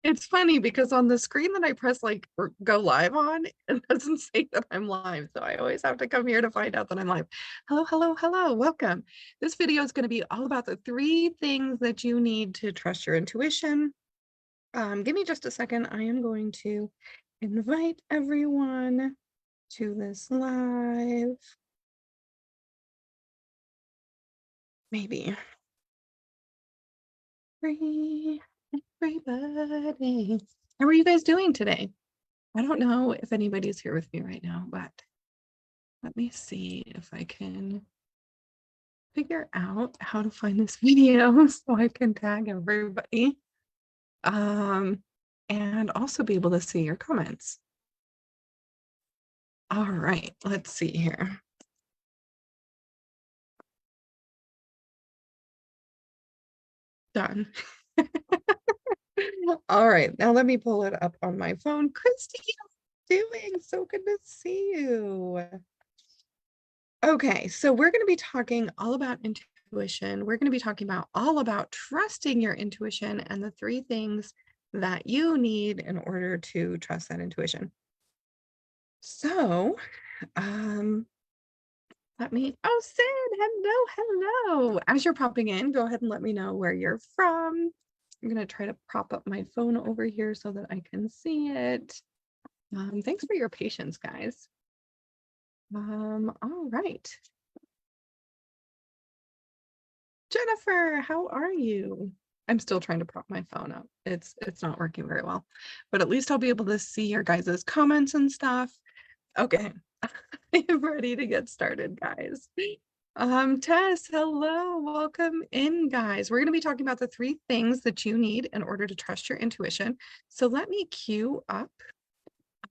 It's funny because on the screen that I press like go live on, it doesn't say that I'm live. So I always have to come here to find out that I'm live. Hello, hello, hello. Welcome. This video is going to be all about the 3 things that you need to trust your intuition. Give me just a second. I am going to invite everyone to this live. Maybe. Everybody. How are you guys doing today? I don't know if anybody's here with me right now, but let me see if I can figure out how to find this video so I can tag everybody. And also be able to see your comments. All right, let's see here. Done. All right, now let me pull it up on my phone. Christy, how are you doing? So good to see you. Okay, so we're going to be talking all about intuition. We're going to be talking about all about trusting your intuition and the 3 things that you need in order to trust that intuition. So, let me, oh, Sid, hello. As you're popping in, go ahead and let me know where you're from. I'm going to try to prop up my phone over here so that I can see it. Thanks for your patience, guys. All right. Jennifer, how are you? I'm still trying to prop my phone up. It's not working very well, but at least I'll be able to see your guys' comments and stuff. Okay, I'm ready to get started, guys. Tess, hello, welcome in, guys. We're going to be talking about the 3 things that you need in order to trust your intuition. So let me cue up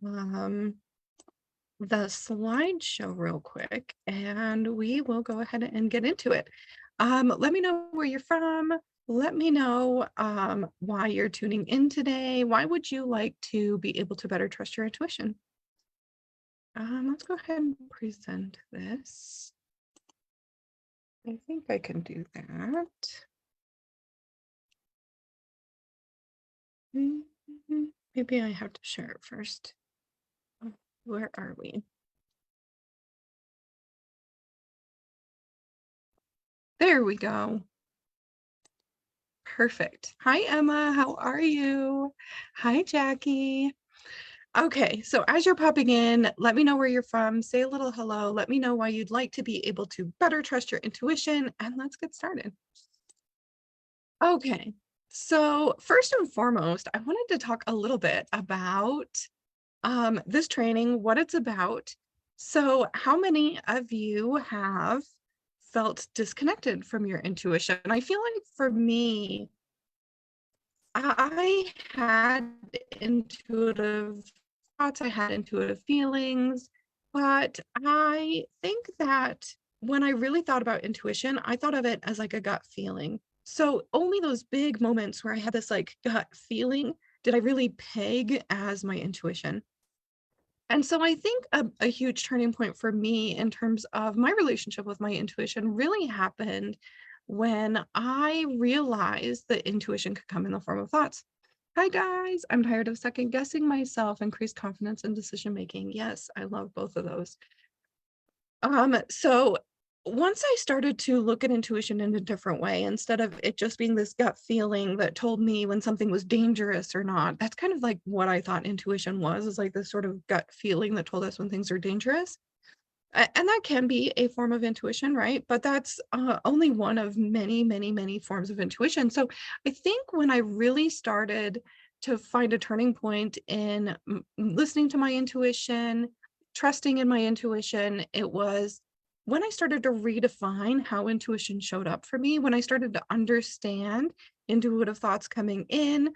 the slideshow real quick, and we will go ahead and get into it. Let me know where you're from. Let me know why you're tuning in today. Why would you like to be able to better trust your intuition? Let's go ahead and present this. I think I can do that. Maybe I have to share it first. Where are we? There we go. Perfect. Hi, Emma. How are you? Hi, Jackie. Okay, so as you're popping in, let me know where you're from. Say a little hello. Let me know why you'd like to be able to better trust your intuition, and let's get started. Okay, so first and foremost, I wanted to talk a little bit about this training, what it's about. So how many of you have felt disconnected from your intuition? And I feel like for me, I had intuitive thoughts, I had intuitive feelings, but I think that when I really thought about intuition, I thought of it as like a gut feeling. So only those big moments where I had this like gut feeling did I really peg as my intuition. And so I think a huge turning point for me in terms of my relationship with my intuition really happened when I realized that intuition could come in the form of thoughts. Hi guys, I'm tired of second guessing myself, increased confidence in decision making. Yes, I love both of those. So once I started to look at intuition in a different way, instead of it just being this gut feeling that told me when something was dangerous or not, that's kind of like what I thought intuition was, is like this sort of gut feeling that told us when things are dangerous. And that can be a form of intuition, right? But that's only one of many, many, many forms of intuition. So I think when I really started to find a turning point in listening to my intuition, trusting in my intuition, it was when I started to redefine how intuition showed up for me, when I started to understand intuitive thoughts coming in,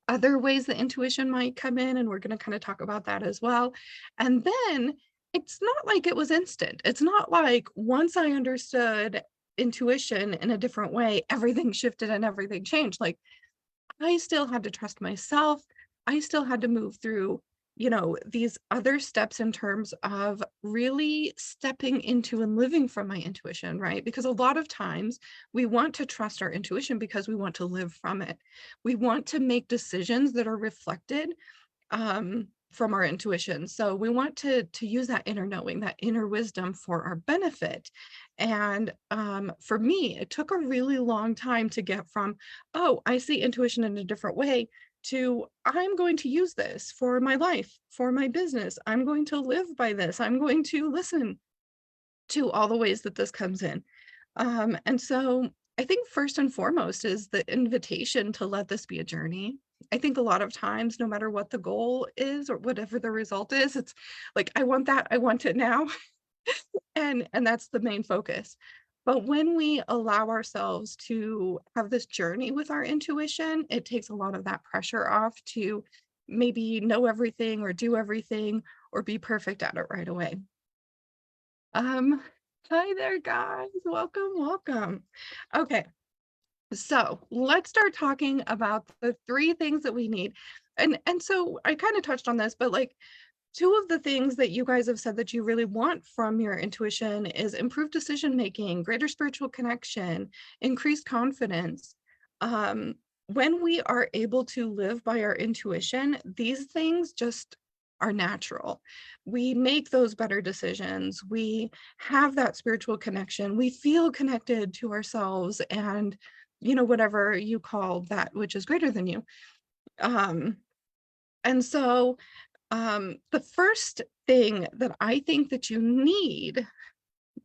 other ways that intuition might come in, and we're going to kind of talk about that as well. And then it's not like it was instant. It's not like once I understood intuition in a different way, everything shifted and everything changed. Like I still had to trust myself. I still had to move through these other steps in terms of really stepping into and living from my intuition, right? Because a lot of times we want to trust our intuition because we want to live from it. We want to make decisions that are reflected from our intuition. So we want to use that inner knowing, that inner wisdom for our benefit. And for me, it took a really long time to get from, oh, I see intuition in a different way, to I'm going to use this for my life, for my business. I'm going to live by this. I'm going to listen to all the ways that this comes in. And so I think first and foremost is the invitation to let this be a journey. I think a lot of times, no matter what the goal is or whatever the result is, it's like, I want that, I want it now. And that's the main focus. But when we allow ourselves to have this journey with our intuition, it takes a lot of that pressure off to maybe know everything or do everything or be perfect at it right away. Um, Hi there, guys. Welcome, welcome. Okay, so let's start talking about the three things that we need. And so I kind of touched on this, but like two of the things that you guys have said that you really want from your intuition is improved decision making, greater spiritual connection, increased confidence. Um, when we are able to live by our intuition, these things just are natural. We make those better decisions. We have that spiritual connection. We feel connected to ourselves and, whatever you call that which is greater than you. Um, and so the first thing that I think that you need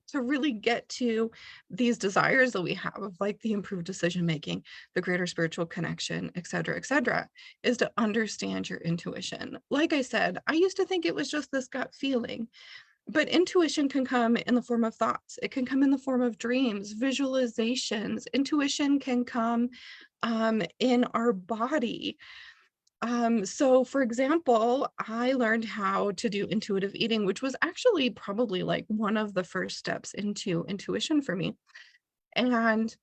to really get to these desires that we have of like the improved decision making, the greater spiritual connection, et cetera, is to understand your intuition. Like I said, I used to think it was just this gut feeling, but intuition can come in the form of thoughts. It can come in the form of dreams, visualizations. Intuition can come in our body. So for example, I learned how to do intuitive eating, which was actually probably like one of the first steps into intuition for me. And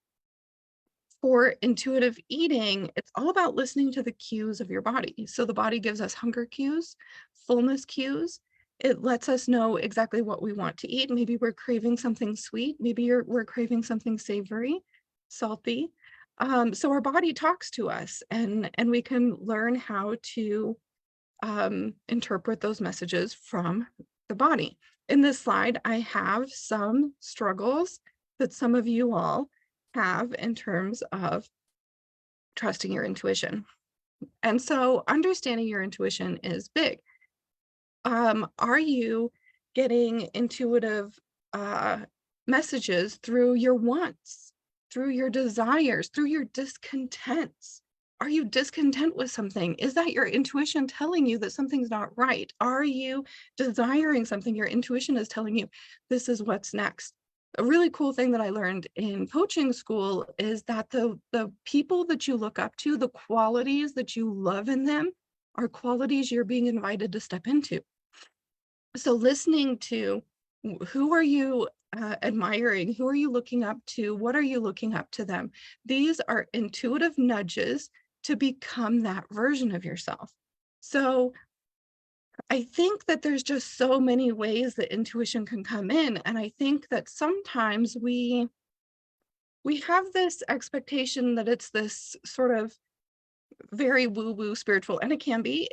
for intuitive eating, it's all about listening to the cues of your body. So the body gives us hunger cues, fullness cues. It lets us know exactly what we want to eat. Maybe we're craving something sweet. Maybe we're craving something savory, salty. So our body talks to us, and we can learn how to interpret those messages from the body. In this slide, I have some struggles that some of you all have in terms of trusting your intuition. And so understanding your intuition is big. Are you getting intuitive messages through your wants, through your desires, through your discontents? Are you discontent with something? Is that your intuition telling you that something's not right? Are you desiring something? Your intuition is telling you this is what's next. A really cool thing that I learned in coaching school is that the people that you look up to, the qualities that you love in them, are qualities you're being invited to step into. So listening to who are you admiring? Who are you looking up to? What are you looking up to them? These are intuitive nudges to become that version of yourself. So I think that there's just so many ways that intuition can come in. And I think that sometimes we have this expectation that it's this sort of very woo-woo spiritual, and it can be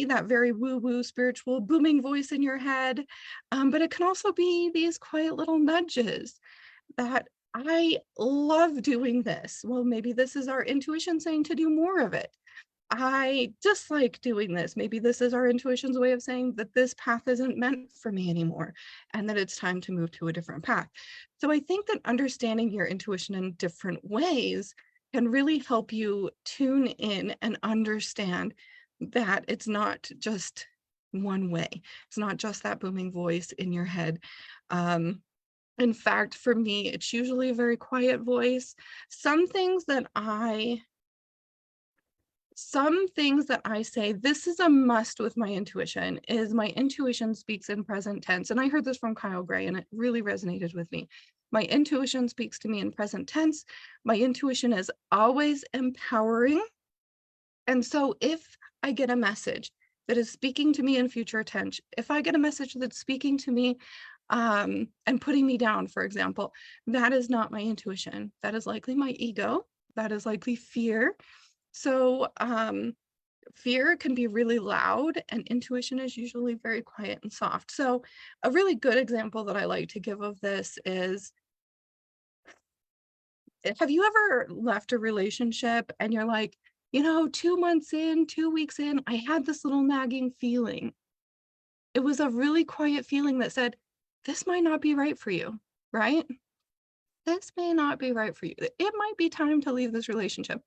that very woo-woo spiritual booming voice in your head, but it can also be these quiet little nudges that I love doing this. Well, maybe this is our intuition saying to do more of it. I dislike doing this. Maybe this is our intuition's way of saying that this path isn't meant for me anymore and that it's time to move to a different path. So I think that understanding your intuition in different ways can really help you tune in and understand that it's not just one way. It's not just that booming voice in your head. In fact, for me, it's usually a very quiet voice. Some things that I say, this is a must with my intuition, is my intuition speaks in present tense. And I heard this from Kyle Gray, and it really resonated with me. My intuition speaks to me in present tense. My intuition is always empowering. And so if I get a message that is speaking to me in future tense, if I get a message that's speaking to me and putting me down, for example, that is not my intuition. That is likely my ego. That is likely fear. So fear can be really loud and intuition is usually very quiet and soft. So a really good example that I like to give of this is, have you ever left a relationship and you're like, 2 months in, 2 weeks in, I had this little nagging feeling. It was a really quiet feeling that said, this might not be right for you, right? This may not be right for you. It might be time to leave this relationship.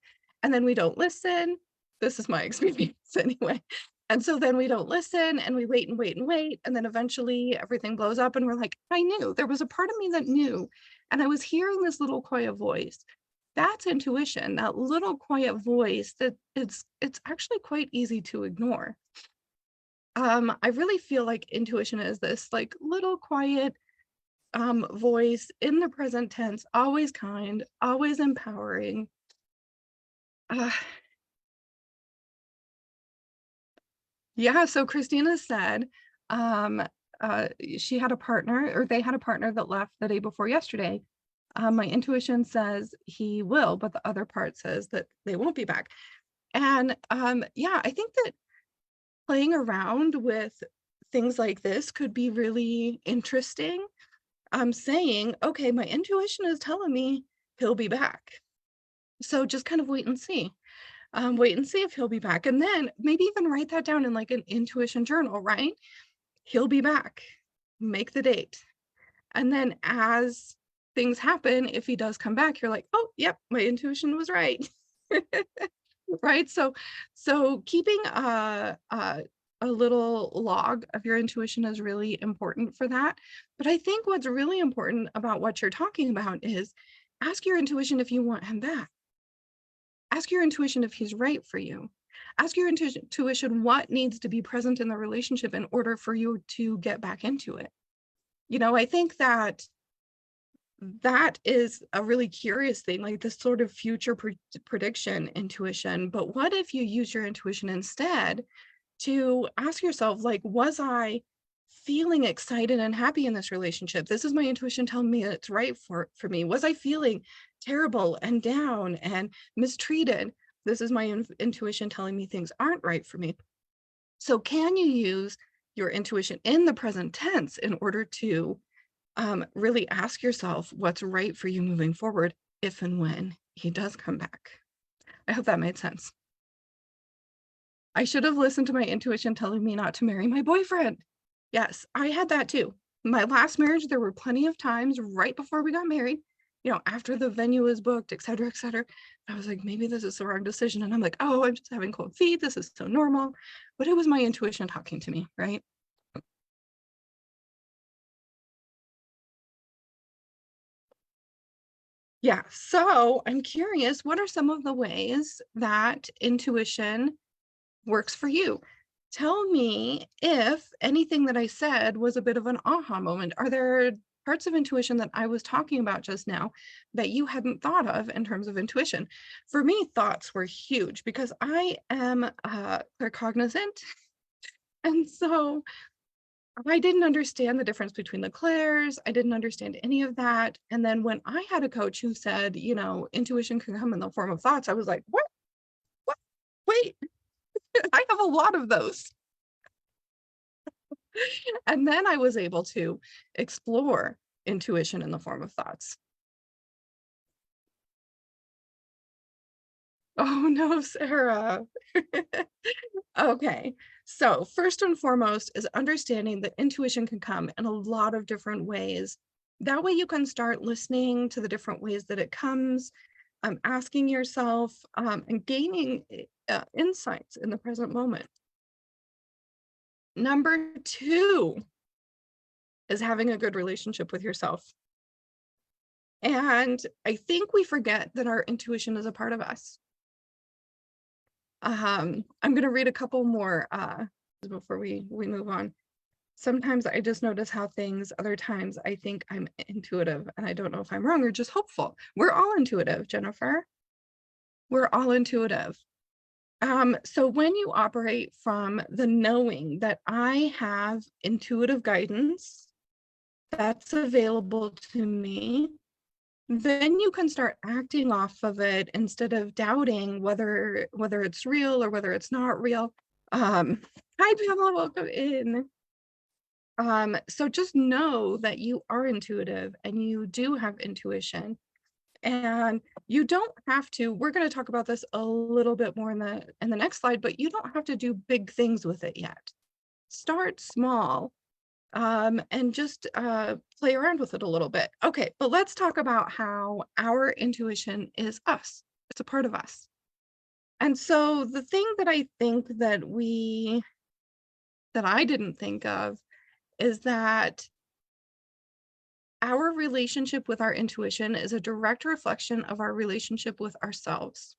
And then we don't listen. This is my experience anyway. And so then we don't listen and we wait and wait and wait. And then eventually everything blows up and we're like, I knew. There was a part of me that knew. And I was hearing this little quiet voice. That's intuition, that little quiet voice that it's actually quite easy to ignore. I really feel like intuition is this like little quiet voice in the present tense, always kind, always empowering. Uh, yeah, so Christina said um, she had a partner, or they had a partner that left the day before yesterday. My intuition says he will, but the other part says that they won't be back. And yeah, I think that playing around with things like this could be really interesting. I'm saying, okay, my intuition is telling me he'll be back. So just kind of wait and see. Wait and see if he'll be back. And then maybe even write that down in like an intuition journal, right? He'll be back. Make the date. And then as things happen, if he does come back, you're like, oh, yep, my intuition was right. Right? So keeping a little log of your intuition is really important for that. But I think what's really important about what you're talking about is ask your intuition if you want him back. Ask your intuition if he's right for you. Ask your intuition what needs to be present in the relationship in order for you to get back into it. I think that is a really curious thing, like this sort of future prediction intuition. But what if you use your intuition instead to ask yourself, like, was I feeling excited and happy in this relationship? This is my intuition telling me it's right for me. Was I feeling terrible and down and mistreated? This is my intuition telling me things aren't right for me. So can you use your intuition in the present tense in order to really ask yourself what's right for you moving forward if and when he does come back? I hope that made sense. I should have listened to my intuition telling me not to marry my boyfriend. Yes, I had that too. My last marriage, there were plenty of times right before we got married, after the venue was booked, et cetera, et cetera. I was like, maybe this is the wrong decision. And I'm like, oh, I'm just having cold feet. This is so normal. But it was my intuition talking to me, right? Yeah. So I'm curious, what are some of the ways that intuition works for you? Tell me if anything that I said was a bit of an aha moment. Are there parts of intuition that I was talking about just now that you hadn't thought of in terms of intuition? For me, thoughts were huge because I am claircognizant. And so I didn't understand the difference between the clairs. I didn't understand any of that. And then when I had a coach who said, intuition can come in the form of thoughts, I was like, what? What? Wait, I have a lot of those. And then I was able to explore intuition in the form of thoughts. Oh no, Sarah. Okay. So, first and foremost is understanding that intuition can come in a lot of different ways. That way, you can start listening to the different ways that it comes, asking yourself, and gaining insights in the present moment. Number two is having a good relationship with yourself. And I think we forget that our intuition is a part of us. I'm going to read a couple more before we move on. Sometimes I just notice how things, other times I think I'm intuitive and I don't know if I'm wrong or just hopeful. We're all intuitive, Jennifer. We're all intuitive. So when you operate from the knowing that I have intuitive guidance that's available to me, then you can start acting off of it instead of doubting whether it's real or whether it's not real. Hi Pamela, welcome in. So just know that you are intuitive and you do have intuition, and you don't have to, we're going to talk about this a little bit more in the next slide, but you don't have to do big things with it yet. Start small, and just play around with it a little bit. Okay, but let's talk about how our intuition is us. It's a part of us. And so the thing that I think that I didn't think of is that our relationship with our intuition is a direct reflection of our relationship with ourselves.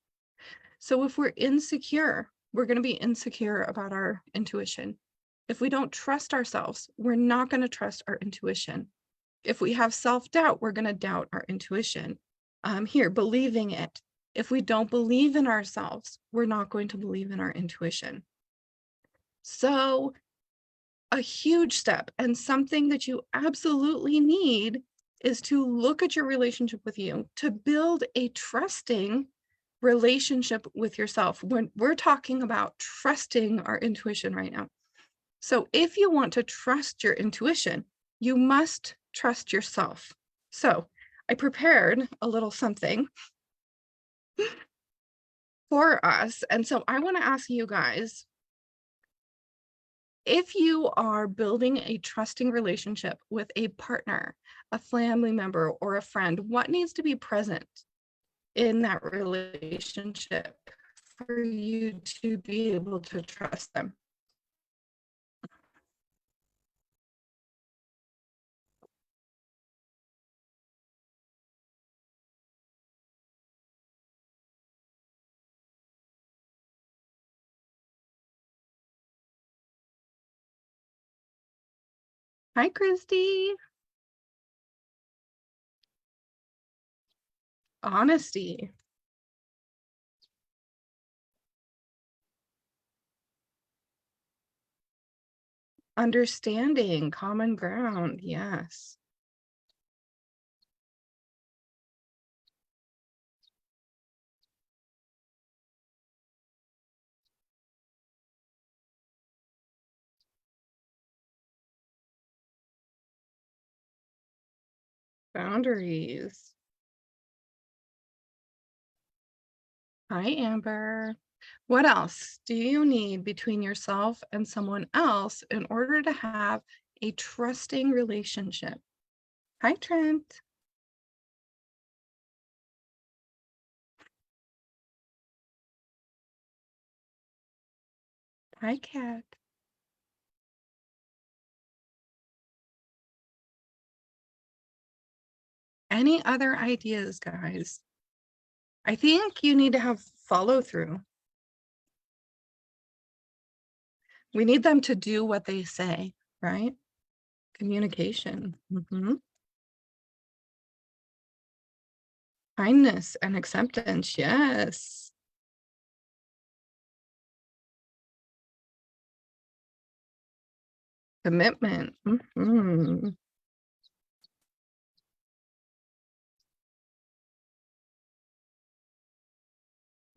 So if we're insecure, we're going to be insecure about our intuition. If we don't trust ourselves, we're not going to trust our intuition. If we have self-doubt, we're going to doubt our intuition. Here, believing it. If we don't believe in ourselves, we're not going to believe in our intuition. So a huge step and something that you absolutely need is to look at your relationship with you, to build a trusting relationship with yourself. When we're talking about trusting our intuition right now. So if you want to trust your intuition, you must trust yourself. So I prepared a little something for us. And so I want to ask you guys, if you are building a trusting relationship with a partner, a family member, or a friend, what needs to be present in that relationship for you to be able to trust them? Hi, Christy. Honesty. Understanding, common ground. Yes. Boundaries. Hi, Amber. What else do you need between yourself and someone else in order to have a trusting relationship? Hi, Trent. Hi, Kat. Any other ideas, guys? I think you need to have follow through. We need them to do what they say, right? Communication. Kindness and acceptance. Yes. Commitment.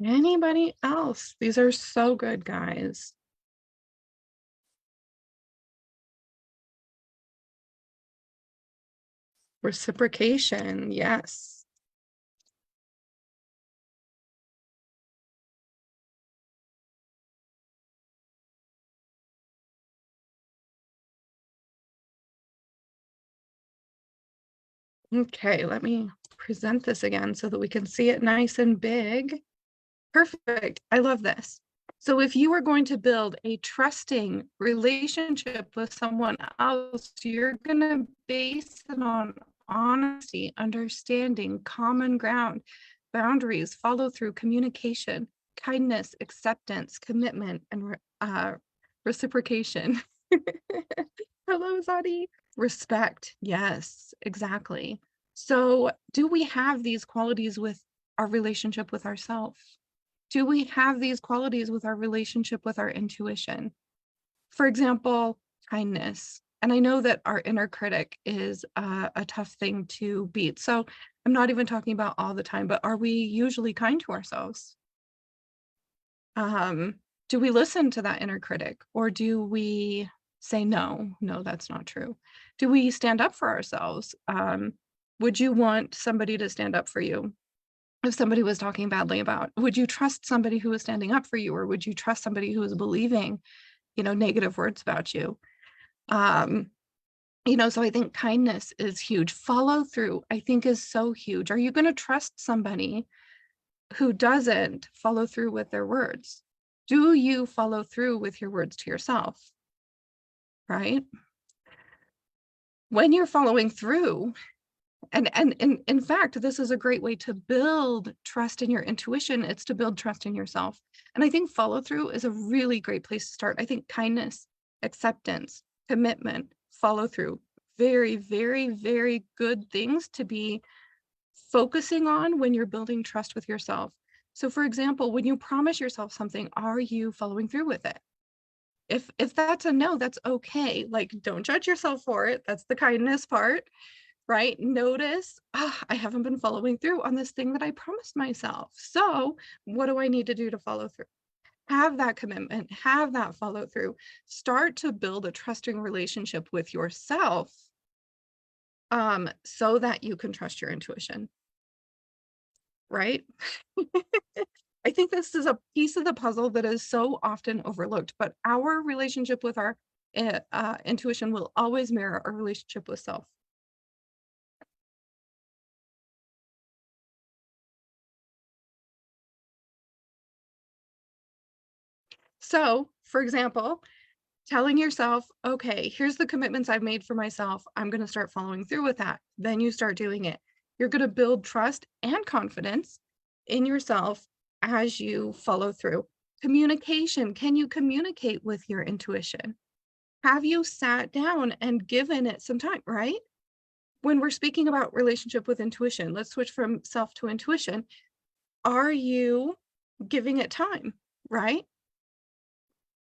Anybody else? These are so good, guys. Reciprocation. Yes. Okay, let me present this again so that we can see it nice and big. Perfect. I love this. So if you are going to build a trusting relationship with someone else, you're going to base it on honesty, understanding, common ground, boundaries, follow through, communication, kindness, acceptance, commitment, and reciprocation. Hello, Zadi. Respect. Yes, exactly. So do we have these qualities with our relationship with ourselves? Do we have these qualities with our relationship with our intuition? For example, kindness. And I know that our inner critic is a tough thing to beat. So I'm not even talking about all the time, but are we usually kind to ourselves? Um, do we listen to that inner critic, or do we say, no, no, that's not true? Do we stand up for ourselves? Would you want somebody to stand up for you if somebody was talking badly about? Would you trust somebody who is standing up for you, or would you trust somebody who is believing, negative words about you? Um, so I think kindness is huge. Follow through, I think, is so huge. Are you going to trust somebody who doesn't follow through with their words? Do you follow through with your words to yourself? Right? When you're following through, and in fact, this is a great way to build trust in your intuition. It's to build trust in yourself. And I think follow through is a really great place to start. I think kindness, acceptance, commitment, follow through, very, very, very good things to be focusing on when you're building trust with yourself. So for example, when you promise yourself something, are you following through with it? If that's a no, that's okay. Like, don't judge yourself for it. That's the kindness part, right? Notice, I haven't been following through on this thing that I promised myself. So what do I need to do to follow through? Have that commitment, have that follow through. Start to build a trusting relationship with yourself, so that you can trust your intuition, right? I think this is a piece of the puzzle that is so often overlooked, but our relationship with our intuition will always mirror our relationship with self. So, for example, telling yourself, okay, here's the commitments I've made for myself. I'm going to start following through with that. Then you start doing it. You're going to build trust and confidence in yourself as you follow through. Communication. Can you communicate with your intuition? Have you sat down and given it some time, right? When we're speaking about relationship with intuition, let's switch from self to intuition. Are you giving it time, right?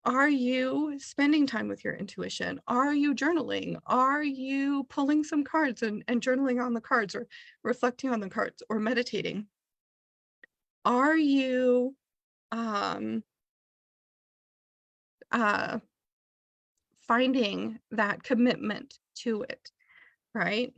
Are you spending time with your intuition? Are you journaling? Are you pulling some cards and journaling on the cards, or reflecting on the cards, or meditating? Are you um, uh, finding that commitment to it, right?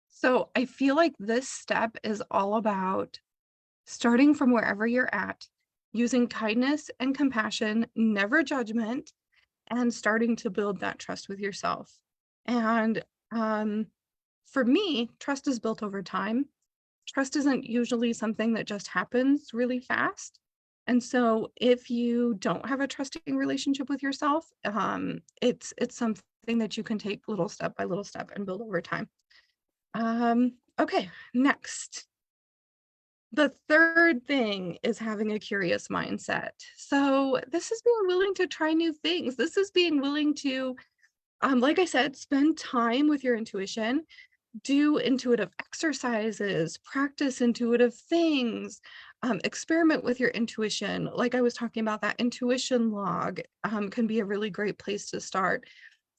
So I feel like this step is all about starting from wherever you're at, using kindness and compassion, never judgment, and starting to build that trust with yourself. And for me, trust is built over time. Trust isn't usually something that just happens really fast. And so if you don't have a trusting relationship with yourself, it's something that you can take little step by little step and build over time. Okay, next. The third thing is having a curious mindset. So this is being willing to try new things. This is being willing to, like I said, spend time with your intuition, do intuitive exercises, practice intuitive things, experiment with your intuition. Like I was talking about, that intuition log can be a really great place to start.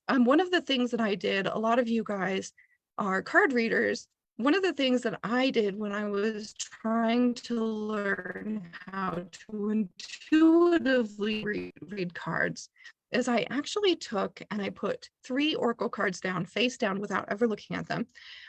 One of the things that I did, a lot of you guys are card readers. One of the things that I did when I was trying to learn how to intuitively read cards is I actually took and I put 3 oracle cards down, face down, without ever looking at them.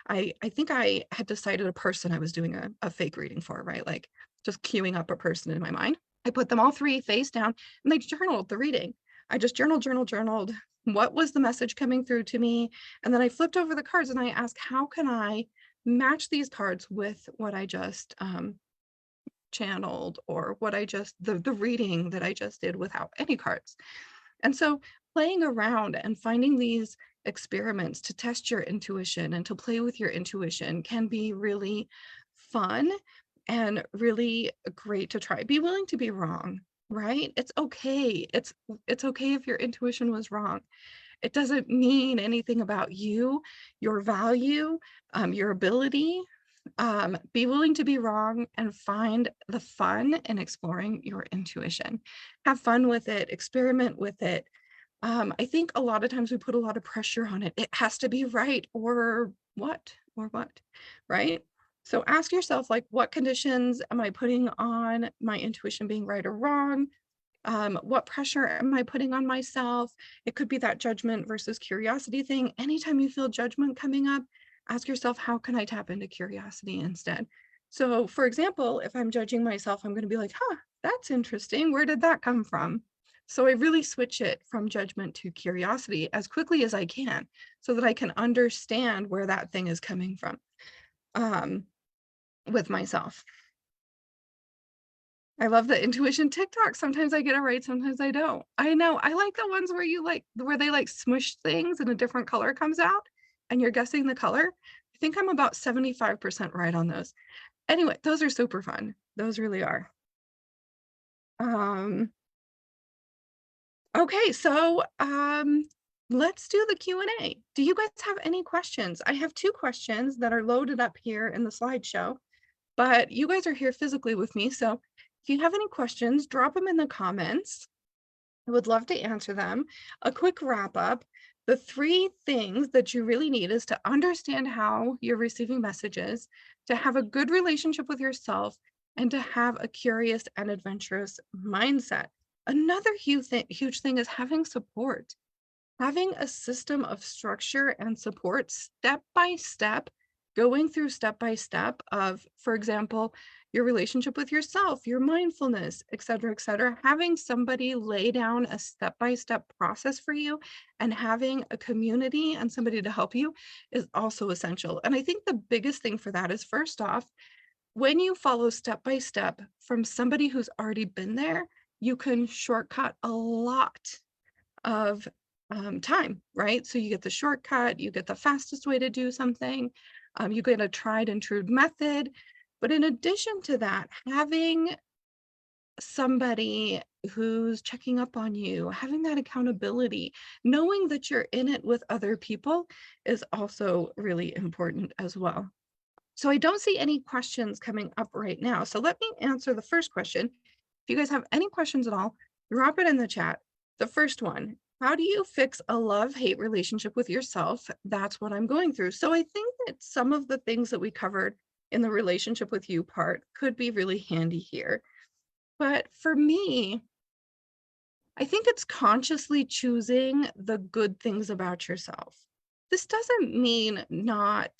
I think I had decided a person I was doing a fake reading for, right? Like just queuing up a person in my mind. I put them all 3 face down and I journaled the reading. I just journaled. What was the message coming through to me? And then I flipped over the cards and I asked, how can I match these cards with what I just channeled, or what I just, the reading that I just did without any cards? And so playing around and finding these experiments to test your intuition and to play with your intuition can be really fun and really great to try. Be willing to be wrong, right? It's okay. It's okay if your intuition was wrong. It doesn't mean anything about you, your value, your ability. Be willing to be wrong and find the fun in exploring your intuition. Have fun with it, experiment with it. I think a lot of times we put a lot of pressure on it. It has to be right or what, right? So ask yourself, like, what conditions am I putting on my intuition being right or wrong? What pressure am I putting on myself? It could be that judgment versus curiosity thing. Anytime you feel judgment coming up, ask yourself, how can I tap into curiosity instead? So, for example, if I'm judging myself, I'm going to be like, huh, that's interesting. Where did that come from? So I really switch it from judgment to curiosity as quickly as I can so that I can understand where that thing is coming from um, with myself. I love the intuition TikTok. Sometimes I get it right, sometimes I don't. I know. I like the ones where where they like smush things and a different color comes out and you're guessing the color. I think I'm about 75% right on those. Anyway, those are super fun. Those really are. Um, okay, so let's do the Q&A. Do you guys have any questions? I have 2 questions that are loaded up here in the slideshow, but you guys are here physically with me, so if you have any questions, drop them in the comments. I would love to answer them. A quick wrap up. The 3 things that you really need is to understand how you're receiving messages, to have a good relationship with yourself, and to have a curious and adventurous mindset. Another huge thing is having support. Having a system of structure and support step by step, going through step by step of, for example, your relationship with yourself, your mindfulness, et cetera, having somebody lay down a step by step process for you and having a community and somebody to help you is also essential. And I think the biggest thing for that is, first off, when you follow step by step from somebody who's already been there, you can shortcut a lot of time, right? So you get the shortcut, you get the fastest way to do something, you get a tried and true method. But in addition to that, having somebody who's checking up on you, having that accountability, knowing that you're in it with other people is also really important as well. So I don't see any questions coming up right now. So let me answer the first question. If you guys have any questions at all, drop it in the chat. The first one, how do you fix a love-hate relationship with yourself? That's what I'm going through. So I think that some of the things that we covered in the relationship with you part could be really handy here. But for me, I think it's consciously choosing the good things about yourself. This doesn't mean not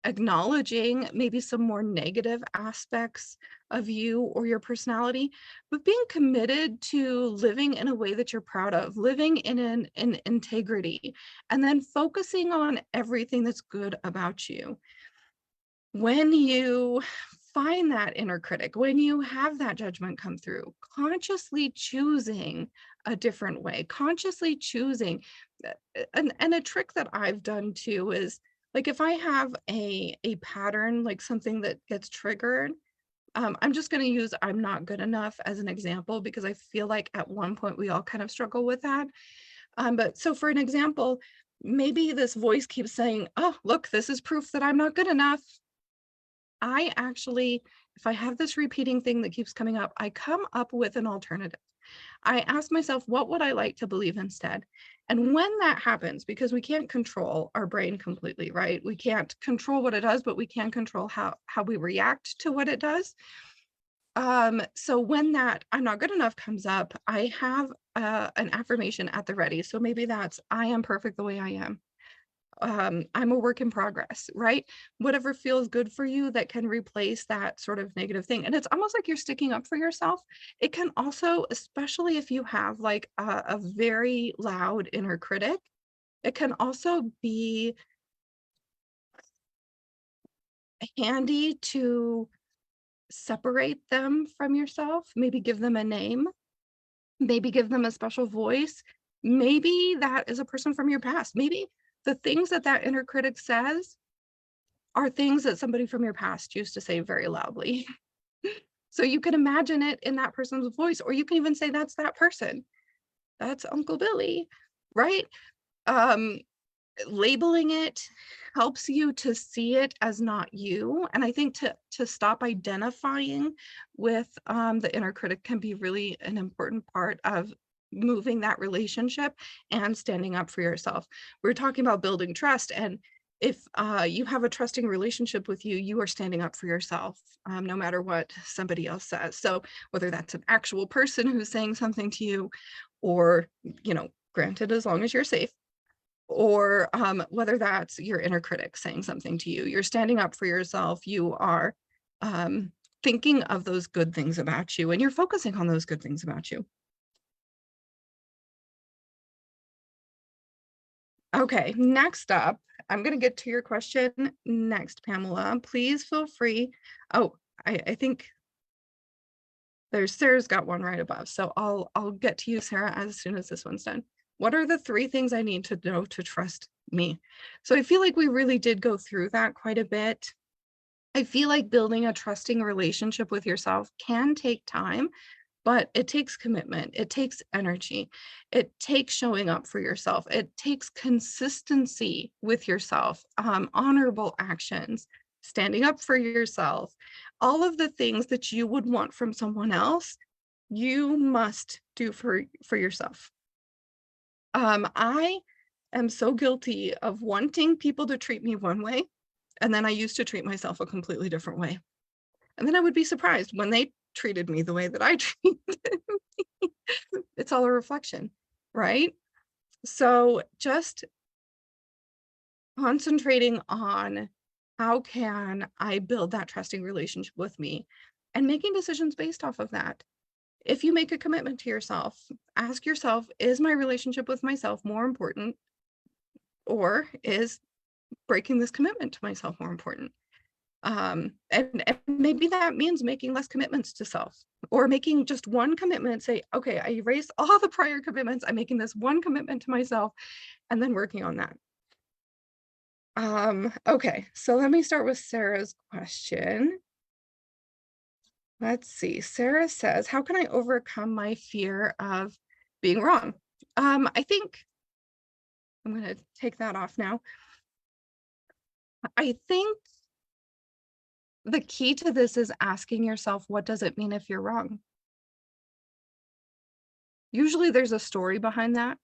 acknowledging maybe some more negative aspects of you or your personality, but being committed to living in a way that you're proud of, living in integrity, and then focusing on everything that's good about you. When you find that inner critic, when you have that judgment come through, consciously choosing a different way, consciously choosing, and a trick that I've done too is, like, if I have a pattern, like something that gets triggered, I'm just going to use I'm not good enough as an example because I feel like at one point we all kind of struggle with that. But so for an example, maybe this voice keeps saying, oh, look, this is proof that I'm not good enough. I actually, if I have this repeating thing that keeps coming up, I come up with an alternative. I ask myself, what would I like to believe instead? And when that happens, because we can't control our brain completely, right? We can't control what it does, but we can control how we react to what it does. So when that I'm not good enough comes up, I have an affirmation at the ready. So maybe that's, I am perfect the way I am. I'm a work in progress, right? Whatever feels good for you that can replace that sort of negative thing. And it's almost like you're sticking up for yourself. It can also, especially if you have like a very loud inner critic, it can also be handy to separate them from yourself, maybe give them a name, maybe give them a special voice. Maybe that is a person from your past. Maybe the things that that inner critic says are things that somebody from your past used to say very loudly. So you can imagine it in that person's voice, or you can even say that's that person. That's Uncle Billy, right? Um, Labeling it helps you to see it as not you, and I think to stop identifying with the inner critic can be really an important part of moving that relationship and standing up for yourself. We're talking about building trust, and if you have a trusting relationship with you, you are standing up for yourself, no matter what somebody else says. So whether that's an actual person who's saying something to you, or, granted, as long as you're safe, or whether that's your inner critic saying something to you, you're standing up for yourself. You are um, thinking of those good things about you, and you're focusing on those good things about you. Okay, next up, I'm going to get to your question next, Pamela. Please feel free. Oh, I think Sarah's got one right above, so I'll get to you, Sarah, as soon as this one's done. What are the 3 things I need to know to trust me? So I feel like we really did go through that quite a bit. I feel like building a trusting relationship with yourself can take time, but it takes commitment. It takes energy. It takes showing up for yourself. It takes consistency with yourself, honorable actions, standing up for yourself. All of the things that you would want from someone else, you must do for yourself. I am so guilty of wanting people to treat me one way, and then I used to treat myself a completely different way. And then I would be surprised when they treated me the way that I treated me. It's all a reflection, right? So just concentrating on how can I build that trusting relationship with me, and making decisions based off of that. If you make a commitment to yourself, ask yourself, is my relationship with myself more important, or is breaking this commitment to myself more important? And maybe that means making less commitments to self, or making just one commitment. Say, okay, I erased all the prior commitments, I'm making this one commitment to myself, and then working on that. Okay, so let me start with Sarah's question. Let's see. Sarah says, how can I overcome my fear of being wrong? I think I'm going to take that off now. I think the key to this is asking yourself, what does it mean if you're wrong? Usually there's a story behind that.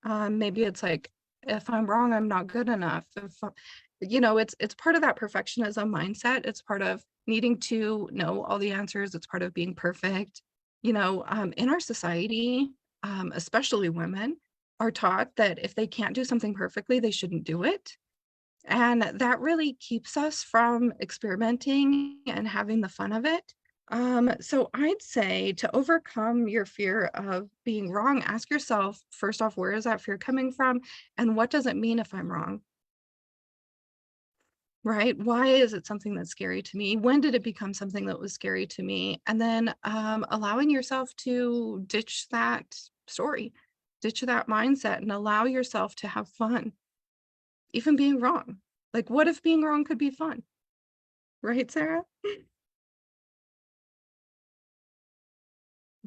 Maybe it's like, if I'm wrong, I'm not good enough. It's part of that perfectionism mindset. It's part of needing to know all the answers. It's part of being perfect. In our society, especially women, are taught that if they can't do something perfectly, they shouldn't do it. And that really keeps us from experimenting and having the fun of it. So I'd say, to overcome your fear of being wrong, ask yourself, first off, where is that fear coming from? And what does it mean if I'm wrong? Right? Why is it something that's scary to me? When did it become something that was scary to me? And then allowing yourself to ditch that story, ditch that mindset, and allow yourself to have fun, even being wrong. Like, what if being wrong could be fun? Right, Sarah?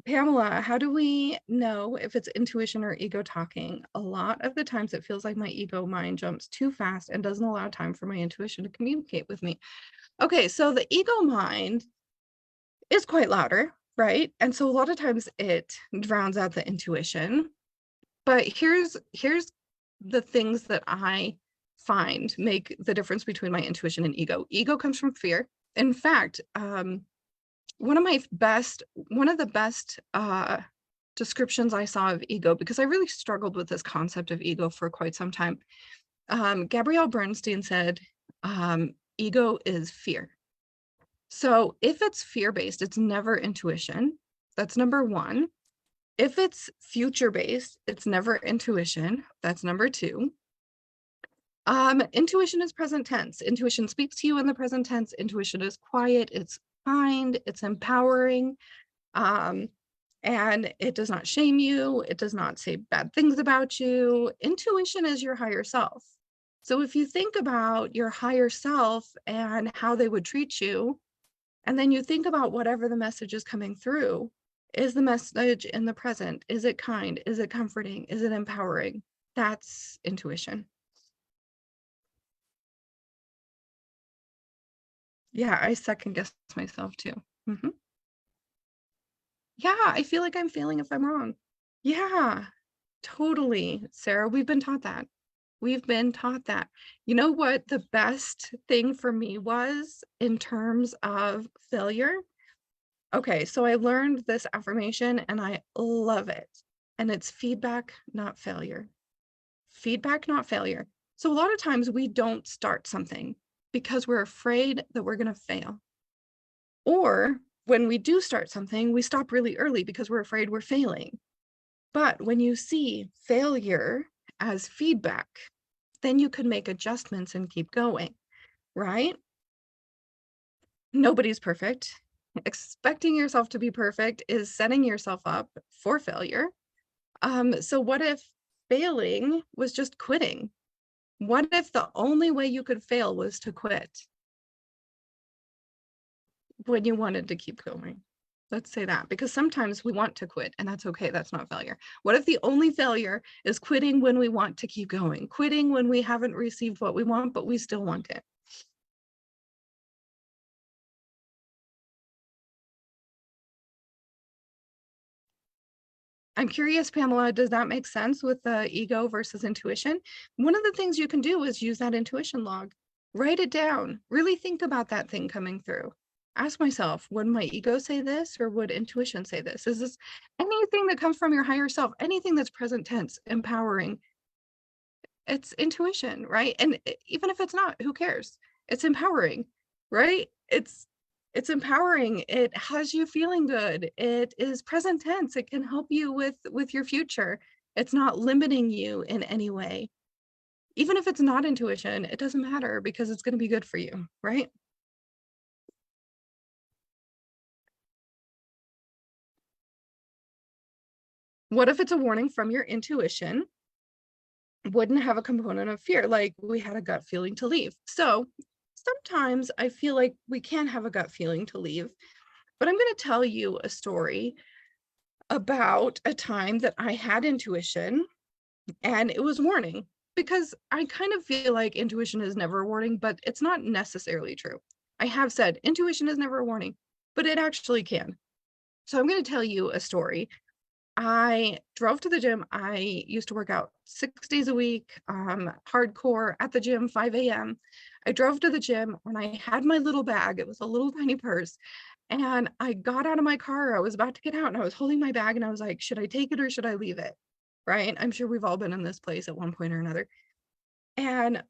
Pamela, how do we know if it's intuition or ego talking? A lot of the times it feels like my ego mind jumps too fast and doesn't allow time for my intuition to communicate with me. Okay, so the ego mind is quite louder, right? And so a lot of times it drowns out the intuition. But here's the things that I find make the difference between my intuition and ego. Ego comes from fear. In fact, one of the best descriptions I saw of ego, because I really struggled with this concept of ego for quite some time. Gabrielle Bernstein said, ego is fear. So if it's fear-based, it's never intuition. That's number one. If it's future-based, it's never intuition. That's number two. Intuition is present tense. Intuition speaks to you in the present tense. Intuition is quiet, it's kind, it's empowering, and it does not shame you. It does not say bad things about you. Intuition is your higher self. So if you think about your higher self and how they would treat you, and then you think about whatever the message is coming through, is the message in the present? Is it kind? Is it comforting? Is it empowering? That's intuition. Yeah, I second guess myself too. Mhm. Yeah, I feel like I'm failing if I'm wrong. Yeah, totally, Sarah, we've been taught that. We've been taught that. You know what the best thing for me was in terms of failure? Okay, so I learned this affirmation and I love it. And it's feedback, not failure. Feedback, not failure. So a lot of times we don't start something because we're afraid that we're going to fail. Or when we do start something, we stop really early because we're afraid we're failing. But when you see failure as feedback, then you can make adjustments and keep going, right? Nobody's perfect. Expecting yourself to be perfect is setting yourself up for failure. So what if failing was just quitting? What if the only way you could fail was to quit when you wanted to keep going? Let's say that, because sometimes we want to quit and that's okay. That's not failure. What if the only failure is quitting when we want to keep going, quitting when we haven't received what we want, but we still want it? I'm curious, Pamela, does that make sense with the ego versus intuition? One of the things you can do is use that intuition log. Write it down. Really think about that thing coming through. Ask myself, would my ego say this or would intuition say this? Is this anything that comes from your higher self, anything that's present tense, empowering? It's intuition, right? And even if it's not, who cares? It's empowering, right? It's empowering. It has you feeling good. It is present tense. It can help you with your future. It's not limiting you in any way. Even if it's not intuition, it doesn't matter because it's going to be good for you, right? What if it's a warning from your intuition? Wouldn't have a component of fear, like we had a gut feeling to leave. So sometimes I feel like we can have a gut feeling to leave, but I'm going to tell you a story about a time that I had intuition and it was warning, because I kind of feel like intuition is never a warning, but it's not necessarily true. I have said intuition is never a warning, but it actually can. So I'm going to tell you a story. I drove to the gym. I used to work out 6 days a week, hardcore at the gym, 5 a.m. I drove to the gym and I had my little bag. It was a little tiny purse. And I got out of my car. I was about to get out and I was holding my bag and I was like, should I take it or should I leave it? Right. I'm sure we've all been in this place at one point or another. And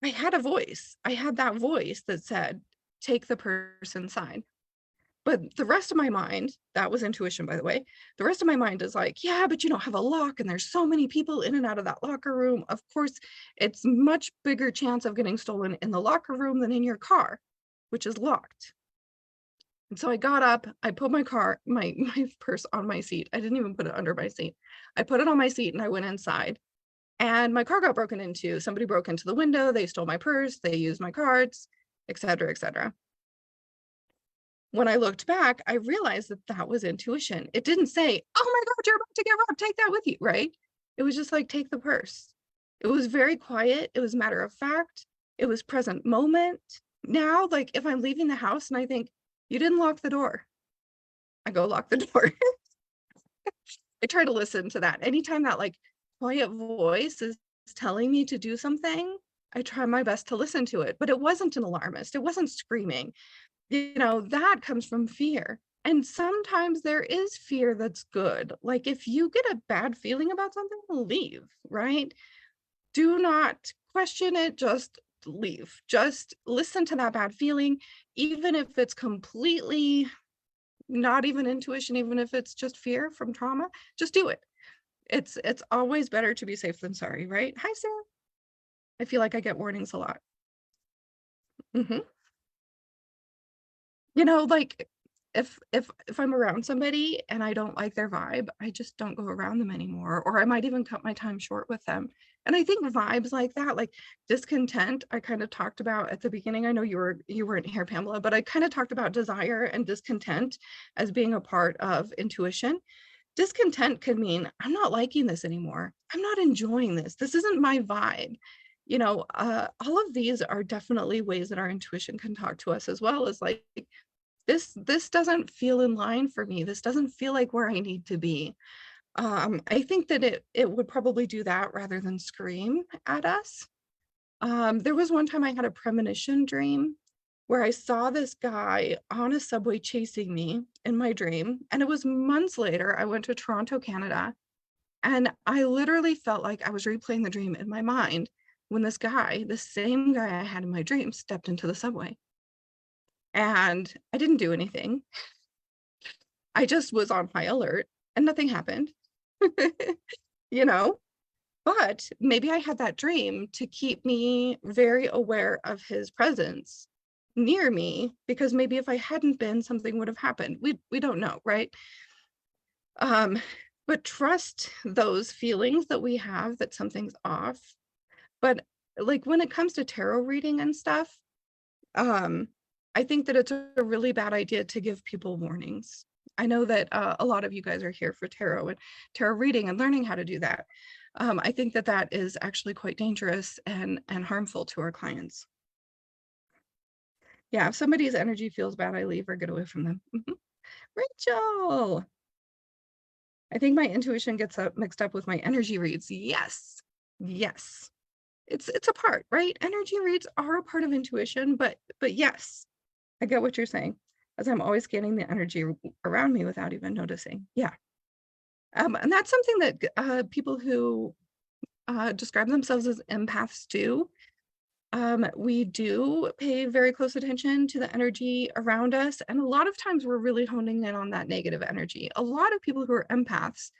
I had a voice. I had that voice that said, take the person sign. But the rest of my mind, that was intuition, by the way. The rest of my mind is like, yeah, but you don't have a lock and there's so many people in and out of that locker room. Of course, it's much bigger chance of getting stolen in the locker room than in your car, which is locked. And so I got up, I put my purse on my seat. I didn't even put it under my seat. I put it on my seat and I went inside. And my car got broken into. Somebody broke into the window, they stole my purse, they used my cards, et cetera, et cetera. When I looked back, I realized that that was intuition. It didn't say, oh my God, you're about to get robbed, take that with you, right? It was just like, take the purse. It was very quiet. It was matter of fact. It was present moment. Now, like if I'm leaving the house and I think, you didn't lock the door, I go lock the door. I try to listen to that. Anytime that like quiet voice is telling me to do something, I try my best to listen to it. But it wasn't an alarmist. It wasn't screaming. That comes from fear. And sometimes there is fear that's good. Like if you get a bad feeling about something, leave, right? Do not question it, just leave. Just listen to that bad feeling, even if it's completely not even intuition, even if it's just fear from trauma, just do it. It's always better to be safe than sorry, right? Hi, Sarah. I feel like I get warnings a lot. Mhm. Like if I'm around somebody and I don't like their vibe, I just don't go around them anymore, or I might even cut my time short with them. And I think vibes like that, like discontent, I kind of talked about at the beginning. I know you weren't here, Pamela, but I kind of talked about desire and discontent as being a part of intuition. Discontent could mean, "I'm not liking this anymore. I'm not enjoying this. This isn't my vibe." All of these are definitely ways that our intuition can talk to us as well as like, "This doesn't feel in line for me. This doesn't feel like where I need to be." I think that it would probably do that rather than scream at us. There was one time I had a premonition dream where I saw this guy on a subway chasing me in my dream, and it was months later. I went to Toronto, Canada, and I literally felt like I was replaying the dream in my mind when this guy, the same guy I had in my dream, stepped into the subway. And I didn't do anything. I just was on high alert and nothing happened. you know? But maybe I had that dream to keep me very aware of his presence near me, because maybe if I hadn't been, something would have happened. We don't know, right? Um, but trust those feelings that we have that something's off. But like when it comes to tarot reading and stuff, um, I think that it's a really bad idea to give people warnings. I know that a lot of you guys are here for tarot and tarot reading and learning how to do that. I think that that is actually quite dangerous and harmful to our clients. Yeah, if somebody's energy feels bad, I leave or get away from them. Rachel, I think my intuition gets mixed up with my energy reads. Yes, yes, it's a part, right? Energy reads are a part of intuition, but yes, I get what you're saying, as I'm always scanning the energy around me without even noticing. Yeah. And that's something that people who describe themselves as empaths do. We do pay very close attention to the energy around us. And a lot of times we're really honing in on that negative energy. A lot of people who are empaths,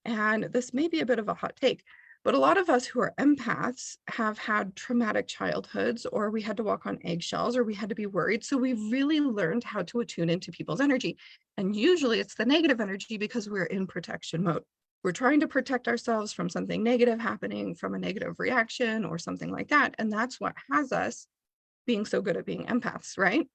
and this may be a bit of a hot take, but a lot of us who are empaths have had traumatic childhoods, or we had to walk on eggshells, or we had to be worried. So we've really learned how to attune into people's energy. And usually it's the negative energy because we're in protection mode. We're trying to protect ourselves from something negative happening, from a negative reaction or something like that. And that's what has us being so good at being empaths, right?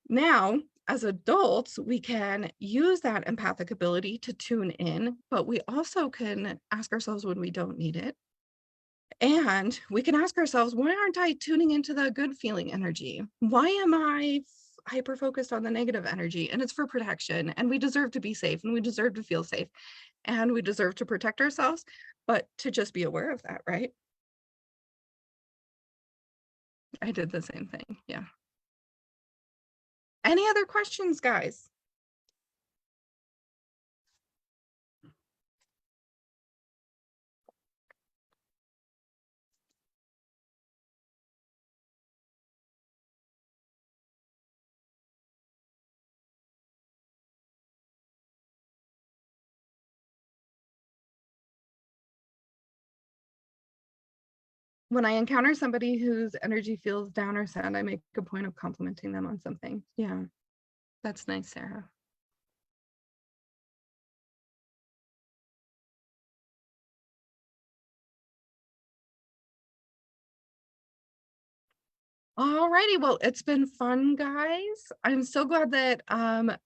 Now, as adults, we can use that empathic ability to tune in, but we also can ask ourselves when we don't need it. And we can ask ourselves, why aren't I tuning into the good feeling energy? Why am I hyper focused on the negative energy? And it's for protection. And we deserve to be safe, and we deserve to feel safe, and we deserve to protect ourselves, but to just be aware of that, right? I did the same thing. Yeah. Any other questions, guys? When I encounter somebody whose energy feels down or sad, I make a point of complimenting them on something. Yeah, that's nice, Sarah. All righty, well, it's been fun, guys. I'm so glad that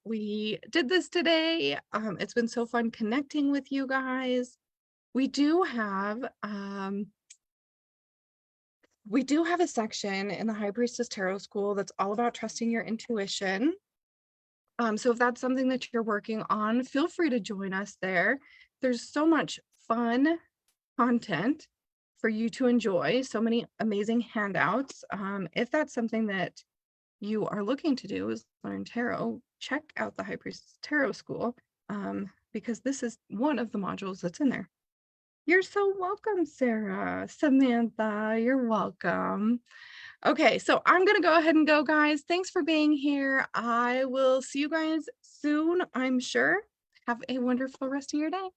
we did this today. It's been so fun connecting with you guys. We do have a section in the High Priestess Tarot School that's all about trusting your intuition. So if that's something that you're working on, feel free to join us there. There's so much fun content for you to enjoy, so many amazing handouts. If that's something that you are looking to do, is learn tarot, check out the High Priestess Tarot School, because this is one of the modules that's in there. You're so welcome, Sarah. Samantha, you're welcome. Okay, so I'm going to go ahead and go, guys. Thanks for being here. I will see you guys soon, I'm sure. Have a wonderful rest of your day.